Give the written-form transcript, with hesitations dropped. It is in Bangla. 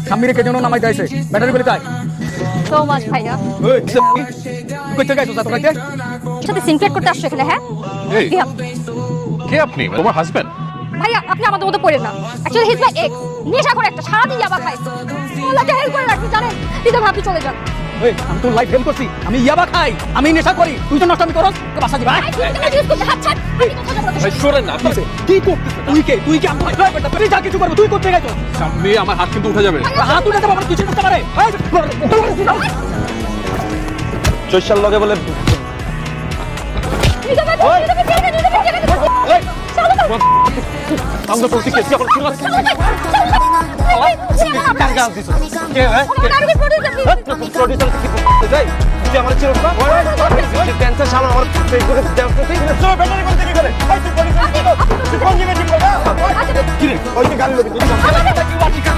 সামনে কে যেন নামাই দিয়েছে ব্যাটারি করে তাই সো মাচ ভাইয়া কইতে গাইছো তা তোরাইতে সাথে সিনক্রেট করতে আসছো এখানে হ্যাঁ এই দিয়া। কে আপনি তোমার হাজবেন্ড ভাইয়া আপনি আমাদের মতো পড়েন না অ্যাকচুয়ালি হিজ মাই এক্স নেশা করে একটা সারাদিন ইয়াবা খায় ওলাকে হেল্প করে রাখতে জানেন দিদা ভাই আপনি চলে যান ওই আমি তোর লাইফ হেল্প করছি আমি ইয়াবা খাই আমি নেশা করি তুই তো নষ্ট আমি করস তো বাসা দিবা ভাই তুই কেন ইউজ করতে হাত ছাড় আমি কথা বলতে ভাই সরেন না আপনি কি করছিস তুই কি আমি ড্রাইভারটা তুই যা কিছু করবি তুই করতে গেছো সামনে আমার হাত কিন্তু উঠে যাবে হাত উঠাতে বাবা কিছু করতে পারে চৈশাল লগে বলে দিদা ভাই দিদা ভাই চলো তো আমরা বলছি কে এখন শুনলাম কার গাছ দিছো কে ভাই প্রডিউসার কি বলতে যাই তুই আমার ছিল না ওই ক্যান্সার সামনে আমার ফেসবুকে ডান্স করতে চলো ব্যাটারি করতে কি করে এই তুই প্রডিউসার তুই কোন জায়গায় ঠিক করে কি রে ওই যে গাড়ি লোকে